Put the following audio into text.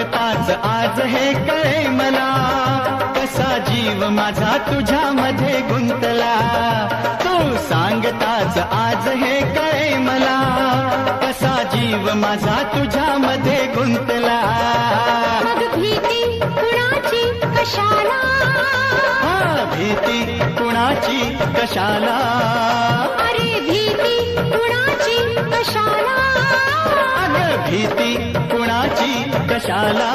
सांगताच आज हे कळे मला, कसा जीव माझा तुझ्यामध्ये गुंतला. तू सांगताच आज हे कळे मला, कसा जीव माझा तुझ्यामध्ये गुंतला. मग भीती कुणाची कशाला, भीती कुणाची कशाला, अरे भीती कुणाची कशाला, अगं भीती कुणाची कशाला.